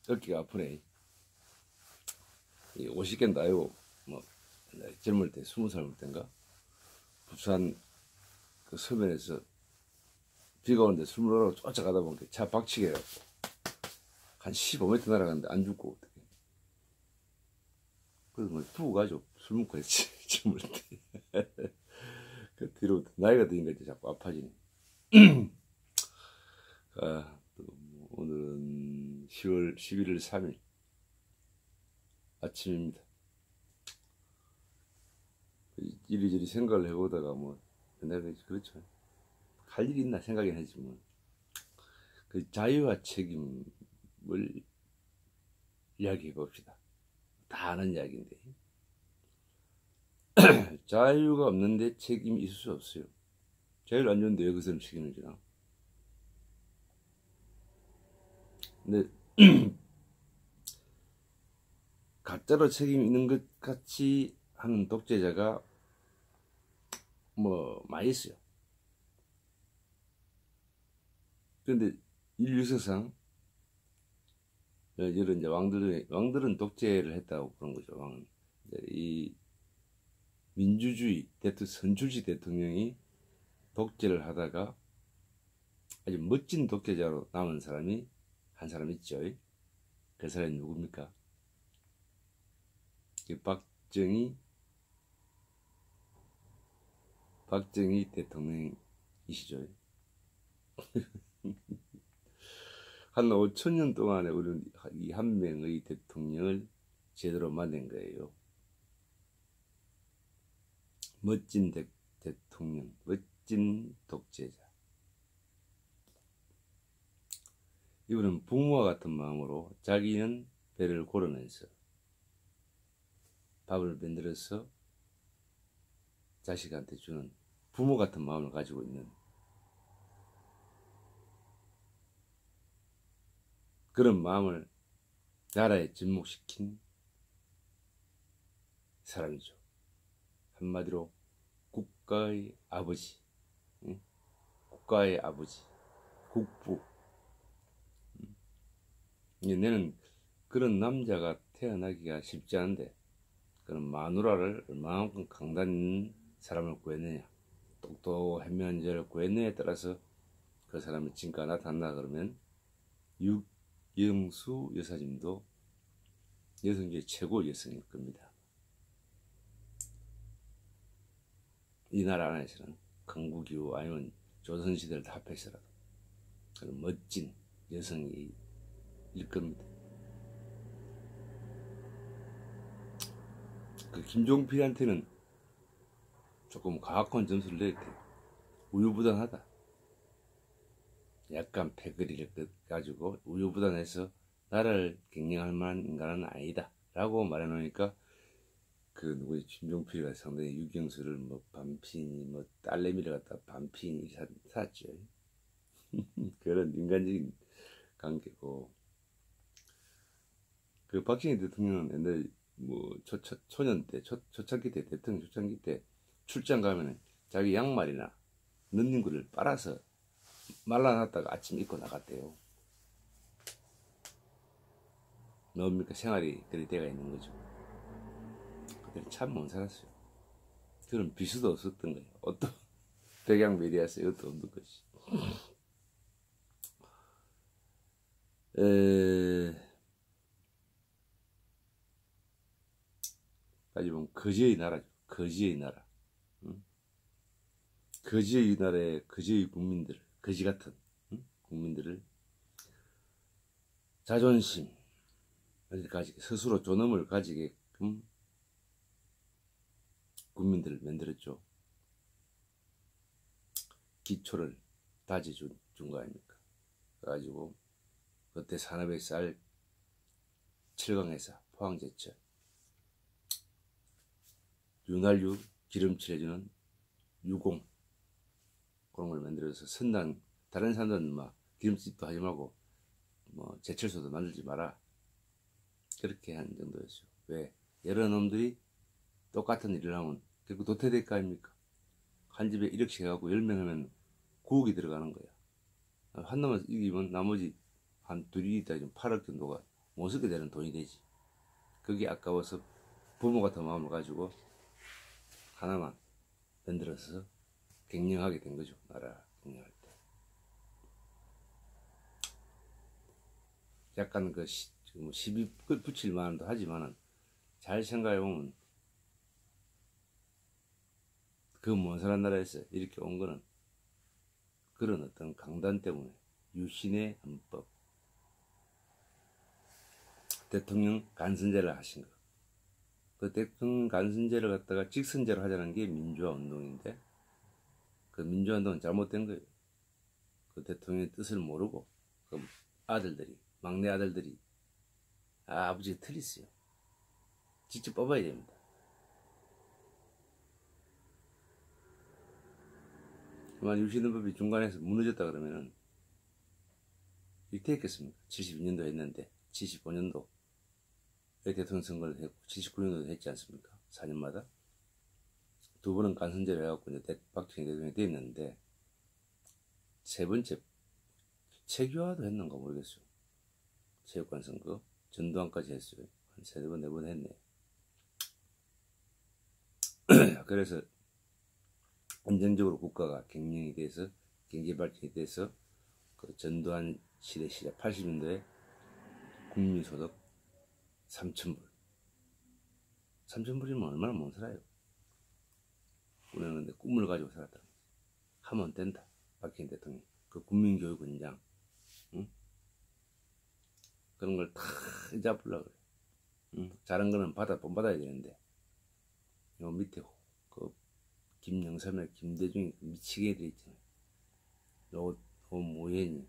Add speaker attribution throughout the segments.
Speaker 1: 어깨가 아프네. 50개는 나이고, 뭐, 젊을 때, 20살 때인가? 부산 그 서면에서 비가 오는데 술 먹으러 쫓아가다 보니까 차 박치게 해갖고, 한 15m 날아갔는데 안 죽고, 어떡해. 그래서 뭐, 두고 가지고 술 먹고 했지, 젊을 때. 그 뒤로 나이가 드니까 이제 자꾸 아파지네. 아, 오늘은 11월 3일 아침입니다. 이리저리 생각을 해보다가 뭐 옛날에 그렇죠. 할 일이 있나 생각이 하지 뭐. 그 자유와 책임을 이야기해 봅시다. 다 아는 이야기인데 자유가 없는데 책임이 있을 수 없어요. 자유를 안 줬는데 왜 그 사람 책임을 지나? 근데 가짜로 책임 있는 것 같이 하는 독재자가 뭐 많이 있어요. 그런데 인류 역사상 이런 이제 왕들은 독재를 했다고 그런 거죠. 왕은 이 민주주의 선출직 대통령이 독재를 하다가 아주 멋진 독재자로 남은 사람이 한 사람 있죠. 그 사람이 누굽니까? 박정희 대통령이시죠. 한 5,000년 동안에 우리는 이 한 명의 대통령을 제대로 만든 거예요. 멋진 대통령, 멋진 독재자. 이분은 부모와 같은 마음으로 자기는 배를 고르면서 밥을 만들어서 자식한테 주는 부모 같은 마음을 가지고 있는 그런 마음을 나라에 접목시킨 사람이죠. 한마디로 국가의 아버지, 응? 국가의 아버지, 국부. 내는 그런 남자가 태어나기가 쉽지 않은데 그런 마누라를 얼마만큼 강단 있는 사람을 구했느냐, 똑똑하고 현명한 자를 구했느냐에 따라서 그 사람의 진가가 나타난다 그러면 육영수 여사님도 여성계 최고 여성일 겁니다. 이 나라 안에서는 건국이후 아니면 조선시대를 다 합해서라도 그런 멋진 여성이 일 겁니다. 그 김종필한테는 조금 과학한 점수를 낼 때 우유부단하다. 약간 패거리를 가지고 우유부단해서 나라를 경영할 만한 인간은 아니다 라고 말해놓으니까 그 누구의 김종필이가 상당히 유경수를 뭐 반핀이 뭐 딸내미를 갖다 반핀이 샀죠. 그런 인간적인 관계고, 그 박정희 대통령은 옛날에 뭐 초년 때 초창기 때 대통령 초창기 때 출장 가면은 자기 양말이나 넌닝구를 빨아서 말라놨다가 아침 입고 나갔대요. 뭡니까? 생활이 그리 돼가 있는 거죠. 그때는 참 못 살았어요. 그런 비수도 없었던 거예요. 어떤 백양 메디아스 이것도 없는 것이. 따지면 거지의 나라죠. 거지의 나라. 응? 거지의 나라의 거지의 국민들, 거지 같은 국민들을 자존심, 스스로 존엄을 가지게끔 국민들을 만들었죠. 기초를 다져준 거 아닙니까? 그래가지고 그때 산업의 쌀, 철강회사, 포항제철, 윤활유 기름칠해주는 유공 그런 걸 만들어서 선단 다른 사람들은 막 기름집도 하지 말고 뭐 제철소도 만들지 마라 그렇게 한 정도였어요. 왜? 여러 놈들이 똑같은 일을 하면 결국 도태될 거 아닙니까? 한 집에 1억씩 해갖고 10명 하면 9억이 들어가는 거야. 한 놈만 이기면 나머지 한 둘이 있다 좀 8억 정도가 못 쓰게 되는 돈이 되지. 그게 아까워서 부모 같은 마음을 가지고 하나만 만들어서 경영하게 된 거죠. 나라 경영할 때. 약간 그 시비 붙일 만도 하지만은 잘 생각해보면 그 먼사람 나라에서 이렇게 온 거는 그런 어떤 강단 때문에 유신의 헌법, 대통령 간선제를 하신 거. 그 대통령 간선제를 갖다가 직선제로 하자는 게 민주화 운동인데 그 민주화 운동은 잘못된 거예요. 그 대통령의 뜻을 모르고 그 아들들이, 막내 아들들이 아버지가 틀렸어요. 직접 뽑아야 됩니다. 만약 유신헌법이 중간에서 무너졌다 그러면은 이렇게 했겠습니까? 72년도 했는데 75년도 대통령 선거를 했고 79년도도 했지 않습니까? 4년마다 두 번은 간선제를 해갖고 이제 박정희 대통령이 됐는데 세 번째 체교화도 했는가 모르겠어요. 체육관 선거 전두환까지 했어요. 한 세네 번, 네 번 했네. 그래서 안정적으로 국가가 경영이 돼서 경제 발전이 돼서 그 전두환 시대 시작 80년도에 국민소득 3,000불. 3,000불이면 얼마나 못 살아요. 우리는 근데 꿈을 가지고 살았다. 하면 된다. 박정희 대통령. 그 국민교육원장. 응? 그런 걸 다 잡으려고 그래. 응? 잘한 거는 본받아야 되는데. 요 밑에 그 김영삼이나 김대중이 미치게 돼 있잖아요. 요 모현이.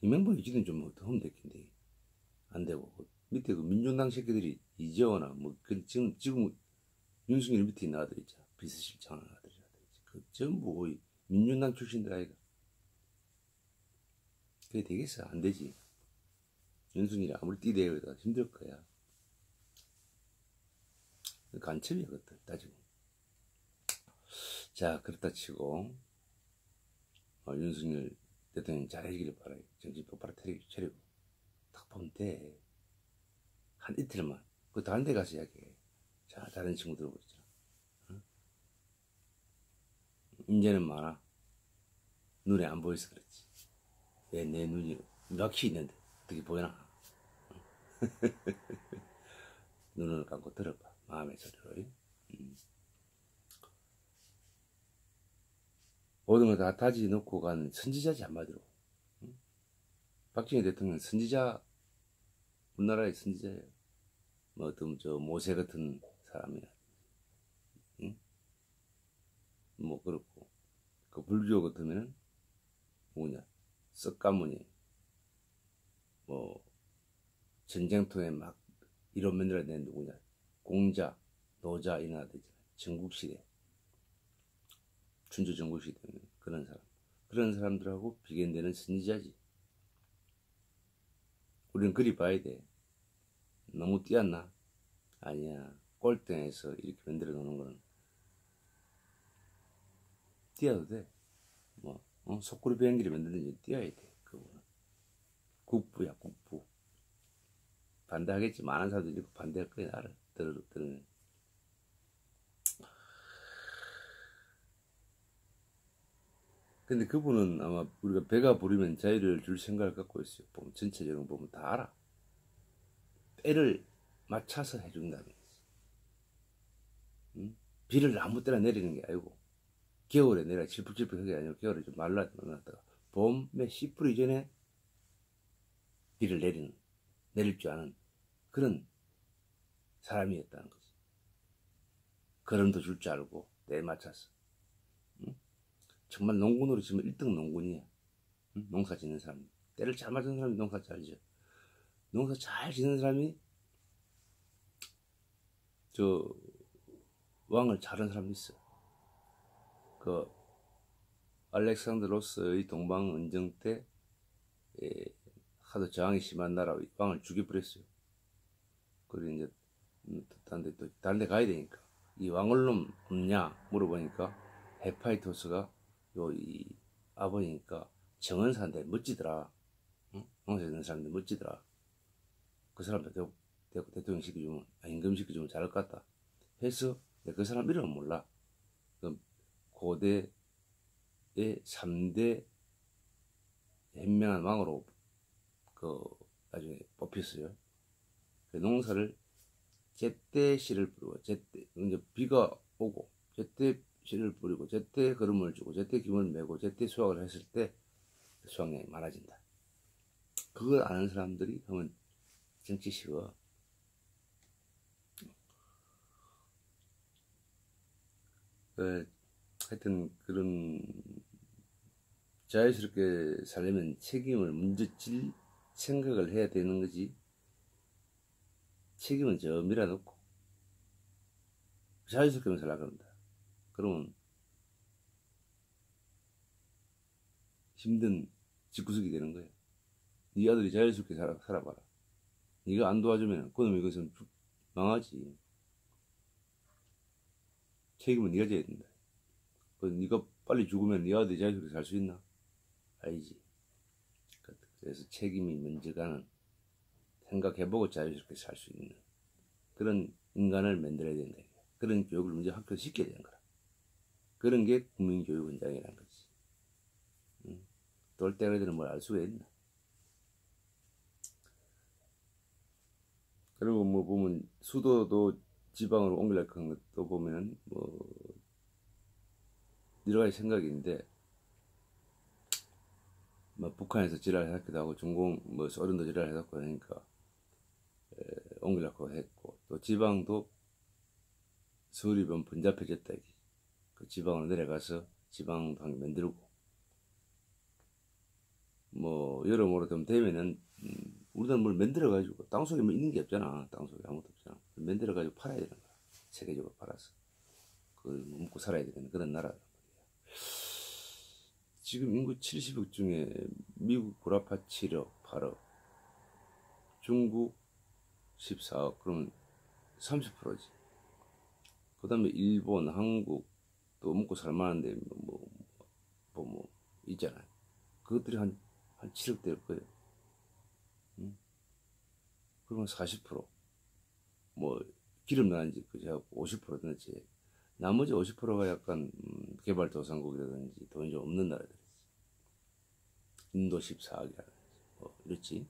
Speaker 1: 이명박 유지는 좀 하면 됐긴데. 안 되고. 밑에 그 민중당 새끼들이 이재호나 뭐 지금 윤석열 밑에 있는 아들 있잖아. 비서실장 하는 아들이. 그 전부 민중당 출신들 아이가. 그게 되겠어? 안 되지. 윤석열이 아무리 뛰대어도 힘들 거야. 간첩이야, 그것들 따지고. 자, 그렇다 치고 윤석열 대통령 잘해주기를 바라요. 정신 똑바로 차리고 딱 보면 돼. 한 이틀만. 그 다른 데 가서 이야기해. 자, 다른 친구들 보고 있잖아. 응? 이제는 많아. 눈에 안 보여서 그렇지. 왜 내 눈이 막히 있는데 어떻게 보이나? 눈을 감고 들어봐. 마음의 소리로. 모든 걸 다 다지 놓고 간 선지자지 한마디로. 박정희 대통령 선지자, 우리나라의 선지자예요. 뭐 어떤 저 모세 같은 사람이야. 응? 뭐 그렇고 그 불교 같으면은 뭐냐 썩가모니 뭐 전쟁통에 막 이런 만들어낸 누구냐 공자, 노자 이런 아들 있잖아요. 전국시대 춘추 전국시대 그런 사람들하고 비견되는 선지자지. 우리는 그리 봐야 돼. 너무 뛰었나? 아니야. 꼴등에서 이렇게 만들어 놓는 거는 뛰어도 돼. 뭐 속구리 비행기를 만들든지 뛰어야 돼. 그거는 국부야 국부. 반대하겠지. 많은 사람들이 반대할 거야. 나를 들으면. 근데 그분은 아마 우리가 배가 부르면 자유를 줄 생각을 갖고 있어요. 보면 전체적으로 보면 다 알아. 배를 맞춰서 해준다는 거지. 응? 비를 아무 때나 내리는 게 아니고 겨울에 내려 칠풀칠풀 하게 아니고 겨울에 좀 말랐다가 봄에 씨 뿌리 전에 비를 내릴 줄 아는 그런 사람이었다는 거지. 걸음도 줄 줄 알고 때에 맞춰서. 응? 정말 농군으로 치면 1등 농군이야. 응? 농사 짓는 사람. 때를 잘 맞는 사람이 농사 잘 지어. 농사 잘 짓는 사람이 저 왕을 잘하는 사람이 있어. 그 알렉산드로스의 동방언정 때 하도 저항이 심한 나라 왕을 죽여버렸어요. 그리고 이제 다른 데 가야 되니까 이 왕을놈 없냐 물어보니까 헤파이토스가 이 아버니까 정원 사는데 멋지더라. 응? 농사 짓는 사람들 멋지더라. 그 사람도 대통령 시켜주면, 임금 시켜주면 잘할 것 같다. 해서 그 사람 이름은 몰라. 그 고대의 3대 현명한 왕으로 그 나중에 뽑혔어요. 그 농사를 제때 씨를 뿌리고 제때 이제 비가 오고 제때 씨를 뿌리고 제때 거름을 주고 제때 기운을 메고 제때 수확을 했을 때 수확량이 많아진다. 그걸 아는 사람들이 하면 정치 쉬워. 하여튼 그런 자유스럽게 살려면 책임을 먼저 질 생각을 해야 되는 거지. 책임은 저 밀어넣고 자유스럽게만 살라 그런다. 그러면 힘든 집구석이 되는 거야. 네 아들이 자유스럽게 살아봐라. 네가 안 도와주면 그놈 이것은 망하지. 책임은 네가 져야 된다. 네가 빨리 죽으면 네 아들이 자유스럽게 살 수 있나? 아니지. 그래서 책임이 먼저 가는, 생각해보고 자유스럽게 살 수 있는 그런 인간을 만들어야 된다. 그런 교육을 먼저 학교에 시켜야 되는 거라. 그런 게 국민교육원장이라는 거지. 돌대가리들은 뭘 알 수가 있나? 그리고 뭐 보면 수도도 지방으로 옮기려고 한 것도 보면은 뭐 여러 가지 생각인데, 뭐 북한에서 지랄하기도 하고 중공 뭐 소련도 지랄해갖고 하니까 옮기려고 했고, 또 지방도 서울이 보면 번잡해졌다. 그 지방으로 내려가서 지방방 만들고 뭐 여러모로 좀 되면은 우리나라 뭘 만들어가지고 땅속에 뭐 있는 게 없잖아. 땅속에 아무것도 없잖아. 만들어가지고 팔아야 되는 거야. 세계적으로 팔아서 그걸 먹고 살아야 되는 그런 나라란 말이야. 지금 인구 70억 중에 미국 구라파 7억 8억, 중국 14억, 그러면 30%지. 그 다음에 일본, 한국 또 먹고 살만한데 뭐 있잖아요. 그것들이 한 7억 될 거예요. 응? 그러면 40%뭐 기름 나는지 그저 50%든지 나머지 50%가 약간 개발도상국이라든지 돈이 좀 없는 나라들이지. 인도 14억이라든지 뭐 이렇지.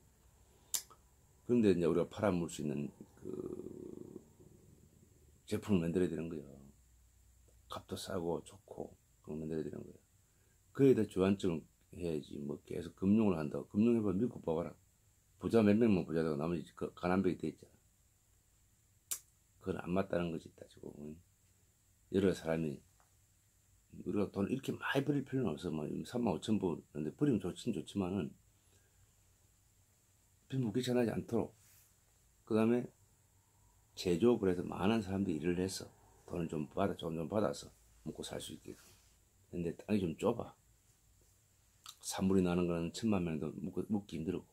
Speaker 1: 그런데 이제 우리가 팔아먹을 수 있는 그 제품을 만들어야 되는 거야. 값도 싸고 좋고 그걸 만들어야 되는 거야. 그에 대해 주안점을 해야지. 뭐 계속 금융을 한다고. 금융해봐. 미국 봐봐라. 부자 몇 명만 부자되고 나머지 가난뱅이 돼 있잖아. 그건 안 맞다는 거지. 따지고 보면 여러 사람이 우리가 돈을 이렇게 많이 버릴 필요는 없어. 뭐 3만 5천 불인데 버리면 좋긴 좋지만은 빈부 귀찮아하지 않도록. 그 다음에 제조업을 해서 많은 사람들이 일을 해서 돈을 좀 받아서 먹고 살 수 있게끔. 근데 땅이 좀 좁아. 산물이 나는 거는 1,000만 명도 먹기 힘들고.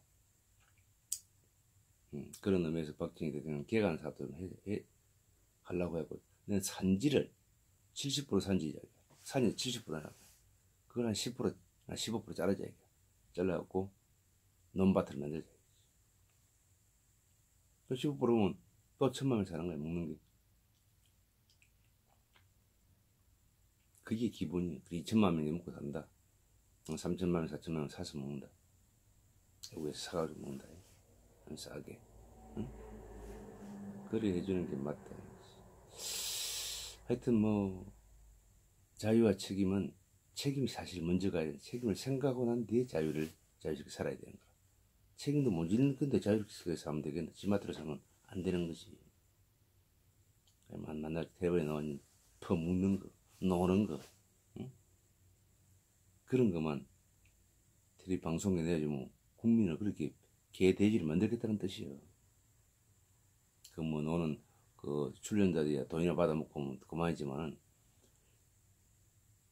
Speaker 1: 그런 의미에서 박정희 대통령은 개간 사업도 하려고 하고, 는 산지를 70% 산지, 산이 70%나 그걸 한 10%, 한 15% 자르자. 잘라갖고 논밭을 만들자. 그 15%면 또 1,000만 명 사는 거야, 먹는 게. 그게 기본이야. 2,000만 명이 먹고 산다. 3,000만 명, 4,000만 명 사서 먹는다. 외국에서 사가지고 먹는다. 싸게. 응? 그래 해주는 게 맞다. 하여튼 뭐 자유와 책임이 사실 먼저 가야 돼. 책임을 생각하고 난 뒤에 자유롭게 살아야 되는 거야. 책임도 못 지는 건데 자유롭게 살면 되겠는데 지 맛대로 살면 안 되는 거지. 만날 대본에 나온 퍼먹는 거, 노는 거, 응? 그런 것만 텔레비 방송에 내야지 뭐 국민을 그렇게 개돼지를 만들겠다는 뜻이야. 그 뭐 너는 그 출연자들이 돈이나 받아먹고 그만이지만은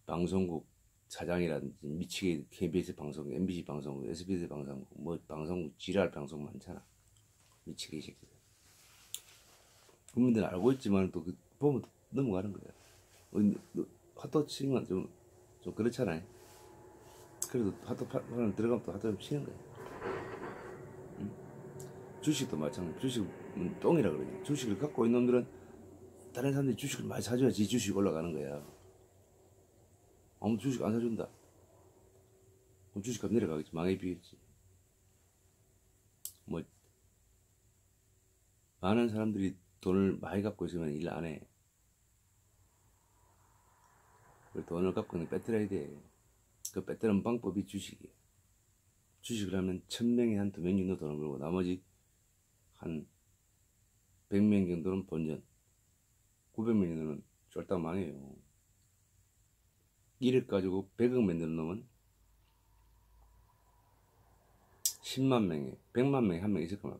Speaker 1: 방송국 사장이라든지 미치게 KBS 방송, MBC 방송, SBS 방송, 뭐 방송국 지랄 방송 많잖아. 미치게 이 새끼들. 국민들은 알고 있지만 또 보면 넘어가는 거야. 핫도치는 좀 그렇잖아요. 그래도 하도 파는 들어가면 또 하도 치는 거야. 주식도 마찬가지. 주식은 똥이라 그러냐. 주식을 갖고 있는 놈들은 다른 사람들이 주식을 많이 사줘야지 주식이 올라가는 거야. 아무 주식 안 사준다. 그럼 주식값 내려가겠지. 망해 비겠지. 뭐 많은 사람들이 돈을 많이 갖고 있으면 일 안 해. 돈을 갖고 있는 배터려야 돼. 그 배터는 방법이 주식이야. 주식을 하면 1000명에 한 2명 정도 돈을 벌고 나머지 한 100명 정도는 본전, 900명 정도는 쫄딱 망해요. 1억 가지고 100억 만드는 놈은 10만 명에 100만 명에 한 명 있을 거야.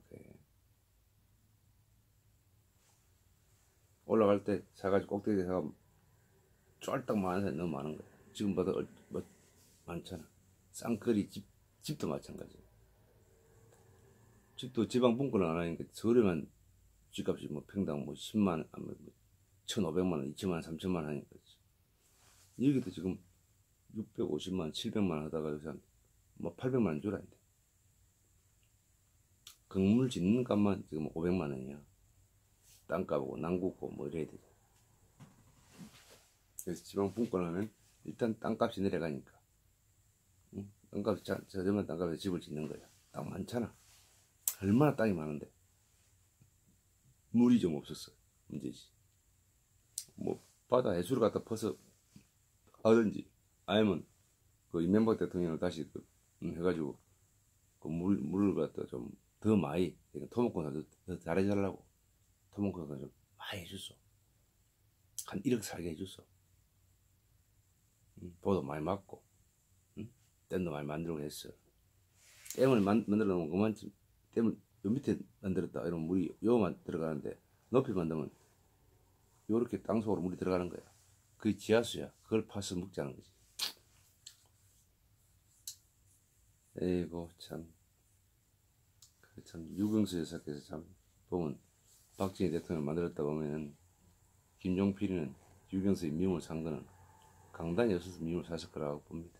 Speaker 1: 올라갈 때 사가지고 꼭대기에 사가 쫄딱 많은 사람이 너무 많은 거야. 지금 봐도 뭐 많잖아. 쌍거리 집도 마찬가지야. 집도 지방 분권을 안 하니까 서울에만 집값이 뭐 평당 뭐 10만, 1,500만 원, 2천만 원, 3천만 원 하니까. 여기도 지금 650만 원, 700만 원 하다가 요새 뭐 800만 원 주라 했는데. 건물 짓는 값만 지금 500만 원이야. 땅값하고 난국고 뭐 이래야 되잖아. 그래서 지방 분권하면 일단 땅값이 내려가니까. 응? 땅값이 저렴한 땅값에 집을 짓는 거야. 땅 많잖아. 얼마나 땅이 많은데. 물이 좀 없었어. 문제지. 뭐 바다 해수를 갖다 퍼서 하든지 아니면 그 이명박 대통령을 다시 해가지고 그 물을 갖다 좀 더 많이 토목공사 더 잘해달라고 토목공사 좀 많이 해줬어. 한 1억 살게 해줬어. 보도 많이 맞고 댐도 많이 만들고 했어. 댐을 만들어 놓으면 그만큼 댐을 요 밑에 만들었다 이러면 물이 요만 들어가는데 높이 만들면 요렇게 땅속으로 물이 들어가는 거야. 그게 지하수야. 그걸 파서 먹자는 거지. 에이고 참 유병수 여사께서 참 보면 박정희 대통령 만들었다 보면 김종필이는 유병수의 미움을 산 거는 강단이 없어서 미움을 샀을 거라고 봅니다.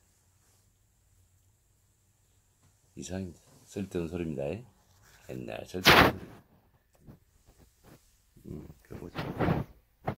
Speaker 1: 이상입니다. 쓸데없는 소리입니다. 옛날 쓸데없는 소리. 그거 보자.